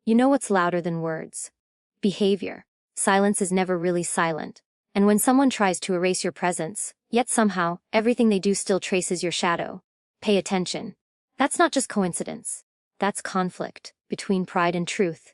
You know what's louder than words? Behavior. Silence is never really silent. And when someone tries to erase your presence, yet somehow, everything they do still traces your shadow, pay attention. That's not just coincidence. That's conflict between pride and truth.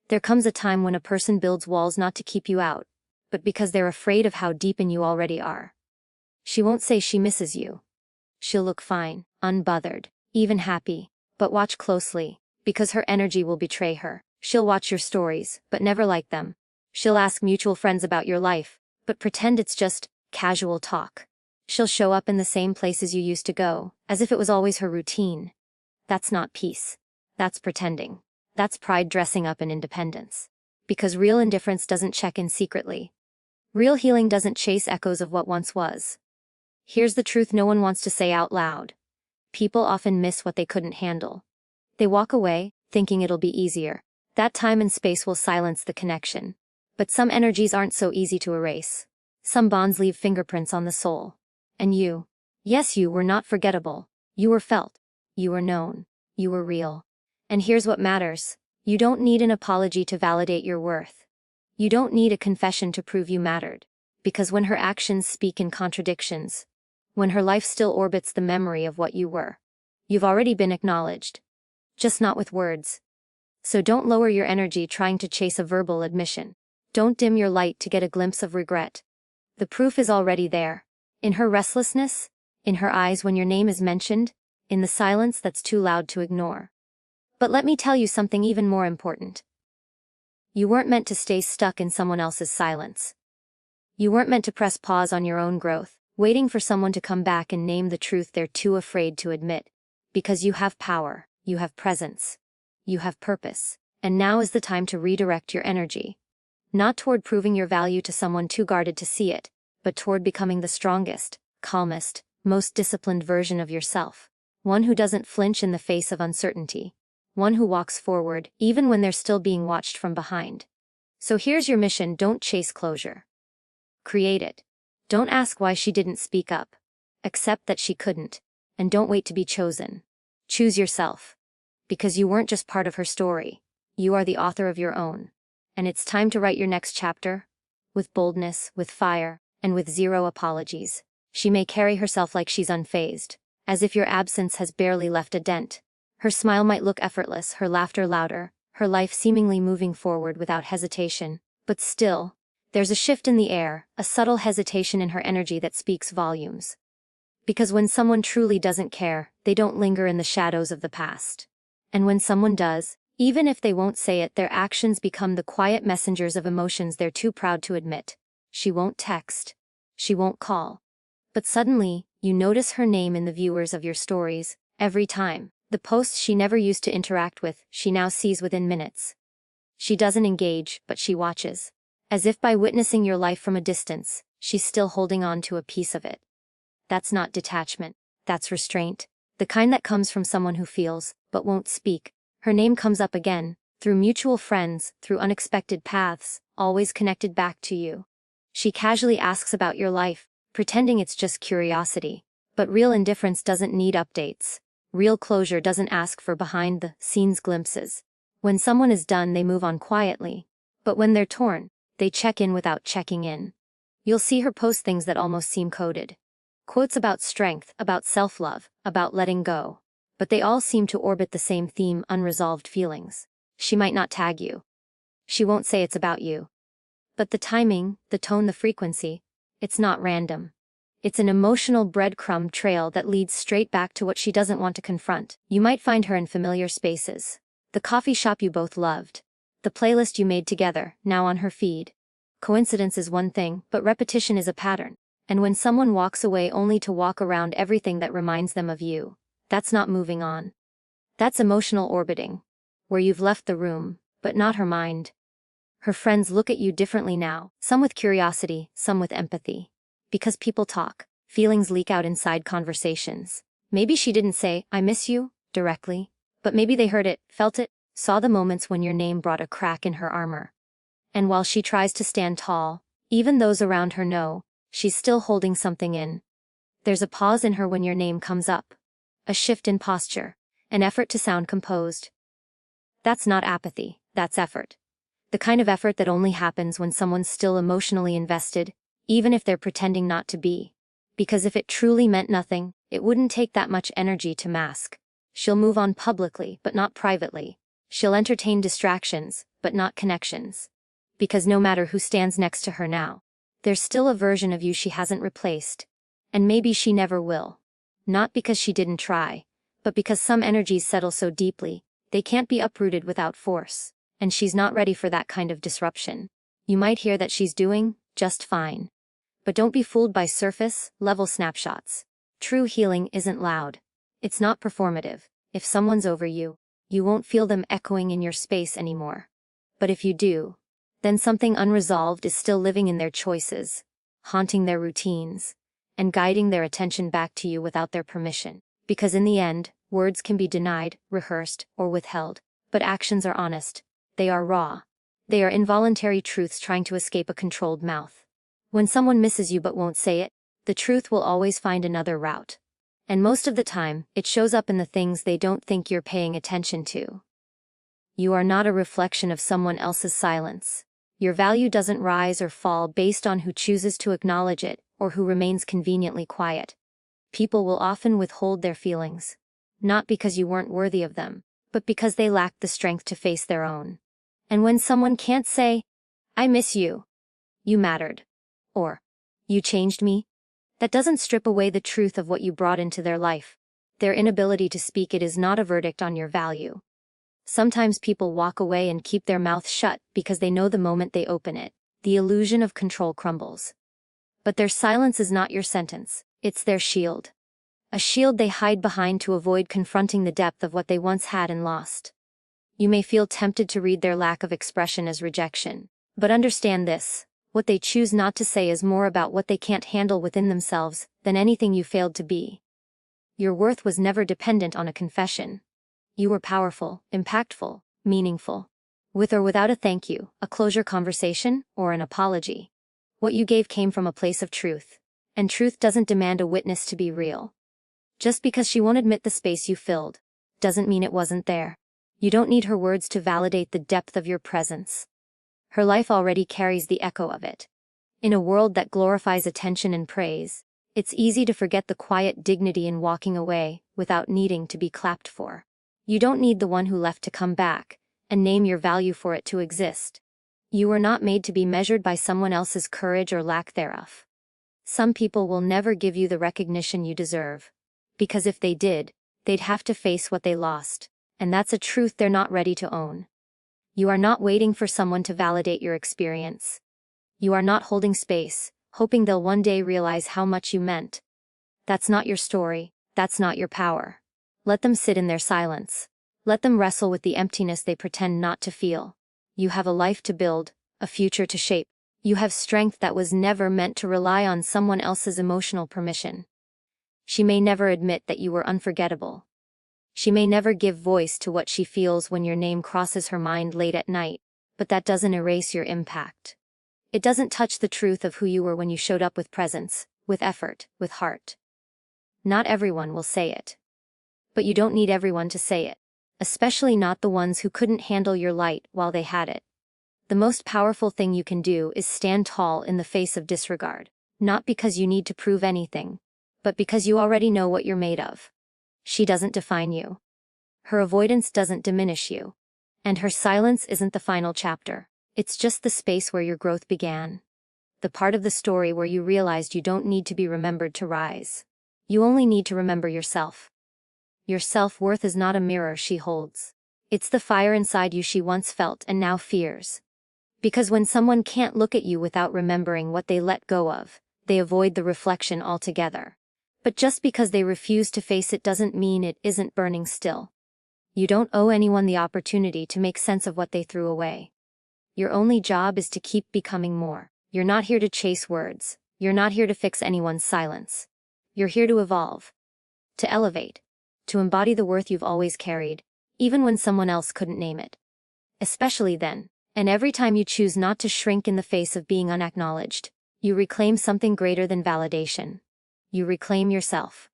There comes a time when a person builds walls not to keep you out, but because they're afraid of how deep in you already are. She won't say she misses you. She'll look fine, unbothered, even happy, but watch closely, because her energy will betray her. She'll watch your stories, but never like them. She'll ask mutual friends about your life, but pretend it's just casual talk. She'll show up in the same places you used to go, as if it was always her routine. That's not peace. That's pretending. That's pride dressing up in independence. Because real indifference doesn't check in secretly. Real healing doesn't chase echoes of what once was. Here's the truth no one wants to say out loud. People often miss what they couldn't handle. They walk away, thinking it'll be easier. That time and space will silence the connection. But some energies aren't so easy to erase. Some bonds leave fingerprints on the soul. And you, yes, you were not forgettable. You were felt. You were known. You were real. And here's what matters. You don't need an apology to validate your worth. You don't need a confession to prove you mattered. Because when her actions speak in contradictions, when her life still orbits the memory of what you were, you've already been acknowledged. Just not with words. So don't lower your energy trying to chase a verbal admission. Don't dim your light to get a glimpse of regret. The proof is already there. In her restlessness, in her eyes when your name is mentioned, in the silence that's too loud to ignore. But let me tell you something even more important. You weren't meant to stay stuck in someone else's silence. You weren't meant to press pause on your own growth, waiting for someone to come back and name the truth they're too afraid to admit. Because you have power, you have presence, you have purpose, and now is the time to redirect your energy. Not toward proving your value to someone too guarded to see it, but toward becoming the strongest, calmest, most disciplined version of yourself. One who doesn't flinch in the face of uncertainty. One who walks forward, even when they're still being watched from behind. So here's your mission: don't chase closure. Create it. Don't ask why she didn't speak up. Accept that she couldn't. And don't wait to be chosen. Choose yourself. Because you weren't just part of her story. You are the author of your own. And it's time to write your next chapter. With boldness, with fire, and with zero apologies. She may carry herself like she's unfazed, as if your absence has barely left a dent. Her smile might look effortless, her laughter louder, her life seemingly moving forward without hesitation. But still, there's a shift in the air, a subtle hesitation in her energy that speaks volumes. Because when someone truly doesn't care, they don't linger in the shadows of the past. And when someone does, even if they won't say it, their actions become the quiet messengers of emotions they're too proud to admit. She won't text. She won't call. But suddenly, you notice her name in the viewers of your stories, every time. The posts she never used to interact with, she now sees within minutes. She doesn't engage, but she watches. As if by witnessing your life from a distance, she's still holding on to a piece of it. That's not detachment. That's restraint. The kind that comes from someone who feels, but won't speak. Her name comes up again, through mutual friends, through unexpected paths, always connected back to you. She casually asks about your life, pretending it's just curiosity. But real indifference doesn't need updates. Real closure doesn't ask for behind-the-scenes glimpses. When someone is done, they move on quietly. But when they're torn, they check in without checking in. You'll see her post things that almost seem coded. Quotes about strength, about self-love, about letting go. But they all seem to orbit the same theme: unresolved feelings. She might not tag you. She won't say it's about you. But the timing, the tone, the frequency, it's not random. It's an emotional breadcrumb trail that leads straight back to what she doesn't want to confront. You might find her in familiar spaces. The coffee shop you both loved. The playlist you made together, now on her feed. Coincidence is one thing, but repetition is a pattern. And when someone walks away only to walk around everything that reminds them of you, that's not moving on. That's emotional orbiting. Where you've left the room, but not her mind. Her friends look at you differently now, some with curiosity, some with empathy. Because people talk, feelings leak out inside conversations. Maybe she didn't say, "I miss you," directly, but maybe they heard it, felt it, saw the moments when your name brought a crack in her armor. And while she tries to stand tall, even those around her know, she's still holding something in. There's a pause in her when your name comes up. A shift in posture, an effort to sound composed. That's not apathy, That's effort. The kind of effort that only happens when someone's still emotionally invested, even if they're pretending not to be. Because if it truly meant nothing, it wouldn't take that much energy to mask. She'll move on publicly, but not privately. She'll entertain distractions, but not connections. Because no matter who stands next to her now, there's still a version of you she hasn't replaced. And maybe she never will. Not because she didn't try, but because some energies settle so deeply, they can't be uprooted without force. And she's not ready for that kind of disruption. You might hear that she's doing just fine. But don't be fooled by surface-level snapshots. True healing isn't loud. It's not performative. If someone's over you, you won't feel them echoing in your space anymore. But if you do, then something unresolved is still living in their choices, haunting their routines, and guiding their attention back to you without their permission. Because in the end, words can be denied, rehearsed, or withheld. But actions are honest. They are raw. They are involuntary truths trying to escape a controlled mouth. When someone misses you but won't say it, the truth will always find another route. And most of the time, it shows up in the things they don't think you're paying attention to. You are not a reflection of someone else's silence. Your value doesn't rise or fall based on who chooses to acknowledge it or who remains conveniently quiet. People will often withhold their feelings, not because you weren't worthy of them, but because they lacked the strength to face their own. And when someone can't say, "I miss you," "You mattered," or "You changed me," that doesn't strip away the truth of what you brought into their life. Their inability to speak it is not a verdict on your value. Sometimes people walk away and keep their mouth shut because they know the moment they open it, the illusion of control crumbles. But their silence is not your sentence, it's their shield. A shield they hide behind to avoid confronting the depth of what they once had and lost. You may feel tempted to read their lack of expression as rejection, but understand this: what they choose not to say is more about what they can't handle within themselves than anything you failed to be. Your worth was never dependent on a confession. You were powerful, impactful, meaningful. With or without a thank you, a closure conversation, or an apology. What you gave came from a place of truth. And truth doesn't demand a witness to be real. Just because she won't admit the space you filled, doesn't mean it wasn't there. You don't need her words to validate the depth of your presence. Her life already carries the echo of it. In a world that glorifies attention and praise, it's easy to forget the quiet dignity in walking away without needing to be clapped for. You don't need the one who left to come back and name your value for it to exist. You were not made to be measured by someone else's courage or lack thereof. Some people will never give you the recognition you deserve, because if they did, they'd have to face what they lost, and that's a truth they're not ready to own. You are not waiting for someone to validate your experience. You are not holding space, hoping they'll one day realize how much you meant. That's not your story, that's not your power. Let them sit in their silence. Let them wrestle with the emptiness they pretend not to feel. You have a life to build, a future to shape. You have strength that was never meant to rely on someone else's emotional permission. She may never admit that you were unforgettable. She may never give voice to what she feels when your name crosses her mind late at night, but that doesn't erase your impact. It doesn't touch the truth of who you were when you showed up with presence, with effort, with heart. Not everyone will say it. But you don't need everyone to say it, especially not the ones who couldn't handle your light while they had it. The most powerful thing you can do is stand tall in the face of disregard, not because you need to prove anything, but because you already know what you're made of. She doesn't define you. Her avoidance doesn't diminish you. And her silence isn't the final chapter. It's just the space where your growth began. The part of the story where you realized you don't need to be remembered to rise. You only need to remember yourself. Your self-worth is not a mirror she holds. It's the fire inside you she once felt and now fears. Because when someone can't look at you without remembering what they let go of, they avoid the reflection altogether. But just because they refuse to face it doesn't mean it isn't burning still. You don't owe anyone the opportunity to make sense of what they threw away. Your only job is to keep becoming more. You're not here to chase words. You're not here to fix anyone's silence. You're here to evolve. To elevate. To embody the worth you've always carried, even when someone else couldn't name it. Especially then, and every time you choose not to shrink in the face of being unacknowledged, you reclaim something greater than validation. You reclaim yourself.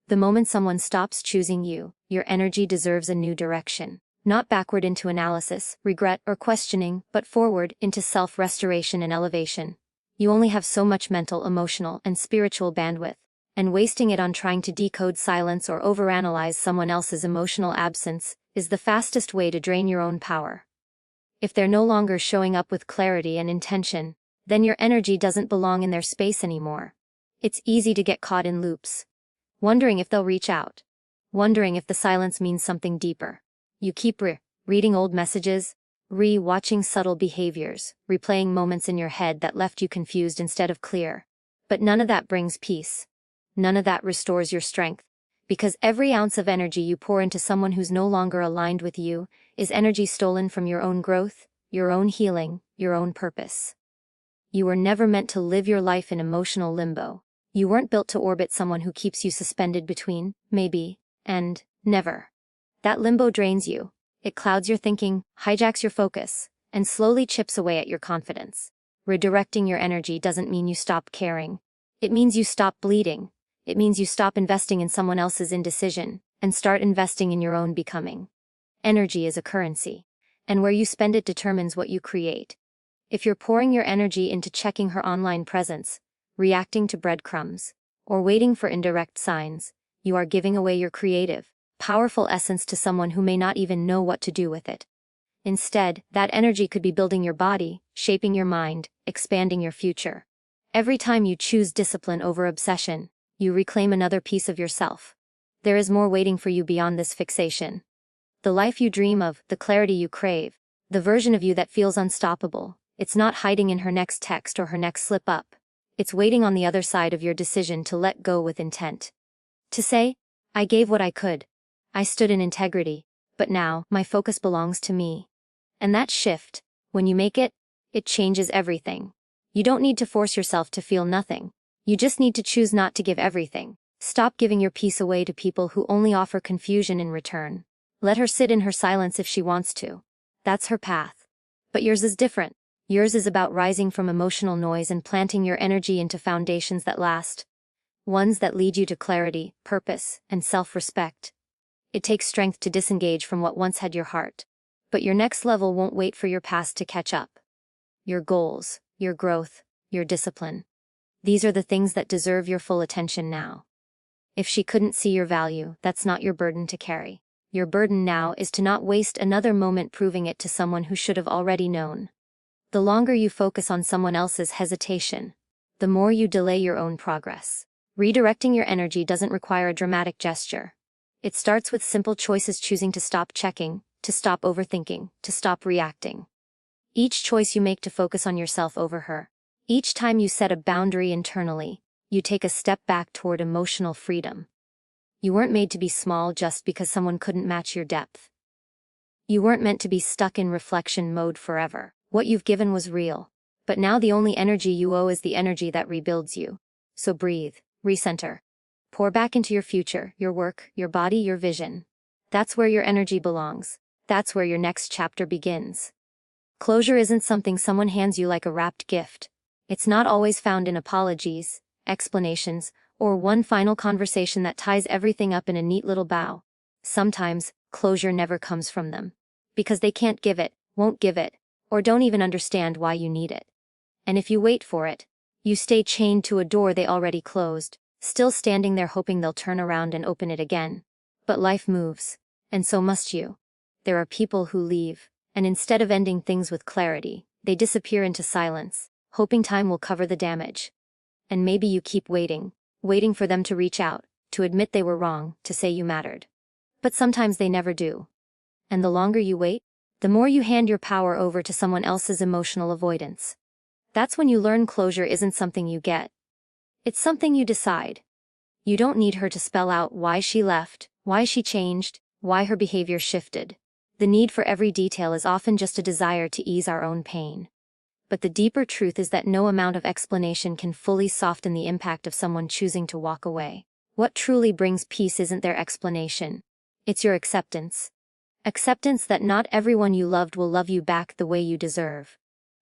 The moment someone stops choosing you, your energy deserves a new direction. Not backward into analysis, regret, or questioning, but forward into self-restoration and elevation. You only have so much mental, emotional, and spiritual bandwidth, and wasting it on trying to decode silence or overanalyze someone else's emotional absence is the fastest way to drain your own power. If they're no longer showing up with clarity and intention, then your energy doesn't belong in their space anymore. It's easy to get caught in loops, wondering if they'll reach out, wondering if the silence means something deeper. You keep reading old messages, watching subtle behaviors, replaying moments in your head that left you confused instead of clear. But none of that brings peace. None of that restores your strength, because every ounce of energy you pour into someone who's no longer aligned with you is energy stolen from your own growth, your own healing, your own purpose. You were never meant to live your life in emotional limbo. You weren't built to orbit someone who keeps you suspended between maybe and never. That limbo drains you. It clouds your thinking, hijacks your focus, and slowly chips away at your confidence. Redirecting your energy doesn't mean you stop caring. It means you stop bleeding. It means you stop investing in someone else's indecision and start investing in your own becoming. Energy is a currency, and where you spend it determines what you create. If you're pouring your energy into checking her online presence, reacting to breadcrumbs, or waiting for indirect signs, you are giving away your creative, powerful essence to someone who may not even know what to do with it. Instead, that energy could be building your body, shaping your mind, expanding your future. Every time you choose discipline over obsession, you reclaim another piece of yourself. There is more waiting for you beyond this fixation. The life you dream of, the clarity you crave, the version of you that feels unstoppable, it's not hiding in her next text or her next slip-up. It's waiting on the other side of your decision to let go with intent. To say, I gave what I could. I stood in integrity, but now, my focus belongs to me. And that shift, when you make it, it changes everything. You don't need to force yourself to feel nothing. You just need to choose not to give everything. Stop giving your peace away to people who only offer confusion in return. Let her sit in her silence if she wants to. That's her path. But yours is different. Yours is about rising from emotional noise and planting your energy into foundations that last. Ones that lead you to clarity, purpose, and self-respect. It takes strength to disengage from what once had your heart. But your next level won't wait for your past to catch up. Your goals, your growth, your discipline. These are the things that deserve your full attention now. If she couldn't see your value, that's not your burden to carry. Your burden now is to not waste another moment proving it to someone who should have already known. The longer you focus on someone else's hesitation, the more you delay your own progress. Redirecting your energy doesn't require a dramatic gesture. It starts with simple choices: choosing to stop checking, to stop overthinking, to stop reacting. Each choice you make to focus on yourself over her, each time you set a boundary internally, you take a step back toward emotional freedom. You weren't made to be small just because someone couldn't match your depth. You weren't meant to be stuck in reflection mode forever. What you've given was real, but now the only energy you owe is the energy that rebuilds you. So breathe, recenter. Pour back into your future, your work, your body, your vision. That's where your energy belongs. That's where your next chapter begins. Closure isn't something someone hands you like a wrapped gift. It's not always found in apologies, explanations, or one final conversation that ties everything up in a neat little bow. Sometimes, closure never comes from them. Because they can't give it, won't give it, or don't even understand why you need it. And if you wait for it, you stay chained to a door they already closed, still standing there hoping they'll turn around and open it again. But life moves, and so must you. There are people who leave, and instead of ending things with clarity, they disappear into silence, hoping time will cover the damage. And maybe you keep waiting for them to reach out, to admit they were wrong, to say you mattered. But sometimes they never do. And the longer you wait, the more you hand your power over to someone else's emotional avoidance. That's when you learn closure isn't something you get. It's something you decide. You don't need her to spell out why she left, why she changed, why her behavior shifted. The need for every detail is often just a desire to ease our own pain. But the deeper truth is that no amount of explanation can fully soften the impact of someone choosing to walk away. What truly brings peace isn't their explanation. It's your acceptance. Acceptance that not everyone you loved will love you back the way you deserve.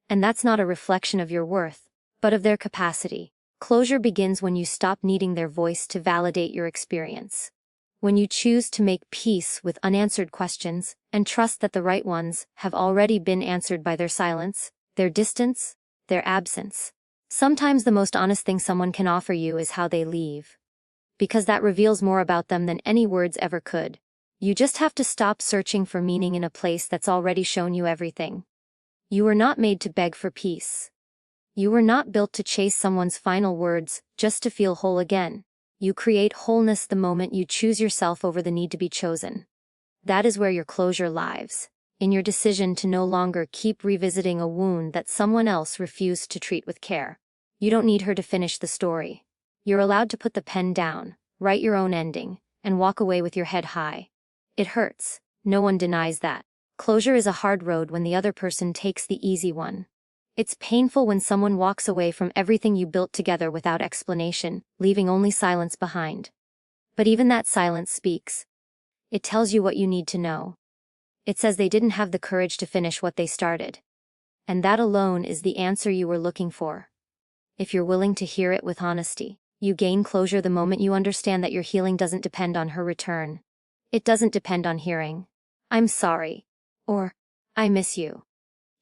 And that's not a reflection of your worth, but of their capacity. Closure begins when you stop needing their voice to validate your experience. When you choose to make peace with unanswered questions and trust that the right ones have already been answered by their silence, their distance, their absence. Sometimes the most honest thing someone can offer you is how they leave. Because that reveals more about them than any words ever could. You just have to stop searching for meaning in a place that's already shown you everything. You were not made to beg for peace. You were not built to chase someone's final words just to feel whole again. You create wholeness the moment you choose yourself over the need to be chosen. That is where your closure lies, in your decision to no longer keep revisiting a wound that someone else refused to treat with care. You don't need her to finish the story. You're allowed to put the pen down, write your own ending, and walk away with your head high. It hurts, no one denies that. Closure is a hard road when the other person takes the easy one. It's painful when someone walks away from everything you built together without explanation, leaving only silence behind. But even that silence speaks. It tells you what you need to know. It says they didn't have the courage to finish what they started. And that alone is the answer you were looking for. If you're willing to hear it with honesty, you gain closure the moment you understand that your healing doesn't depend on her return. It doesn't depend on hearing, "I'm sorry," or "I miss you."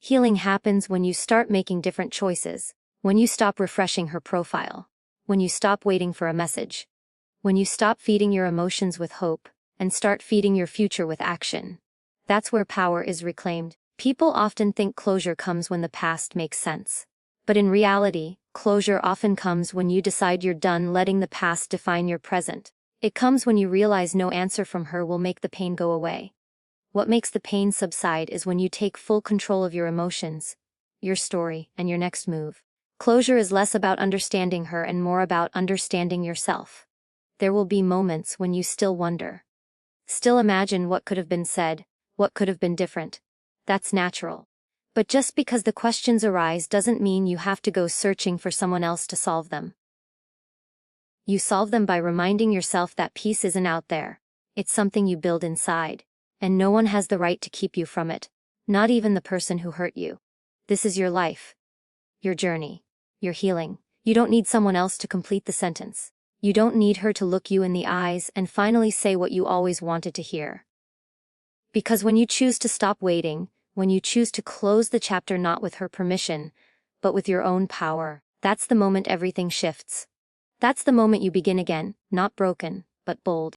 Healing happens when you start making different choices, when you stop refreshing her profile, when you stop waiting for a message, when you stop feeding your emotions with hope, and start feeding your future with action. That's where power is reclaimed. People often think closure comes when the past makes sense. But in reality, closure often comes when you decide you're done letting the past define your present. It comes when you realize no answer from her will make the pain go away. What makes the pain subside is when you take full control of your emotions, your story, and your next move. Closure is less about understanding her and more about understanding yourself. There will be moments when you still wonder. Still imagine what could have been said, what could have been different. That's natural. But just because the questions arise doesn't mean you have to go searching for someone else to solve them. You solve them by reminding yourself that peace isn't out there. It's something you build inside. And no one has the right to keep you from it, not even the person who hurt you. This is your life, your journey, your healing. You don't need someone else to complete the sentence. You don't need her to look you in the eyes and finally say what you always wanted to hear. Because when you choose to stop waiting, when you choose to close the chapter not with her permission, but with your own power, that's the moment everything shifts. That's the moment you begin again, not broken, but bold.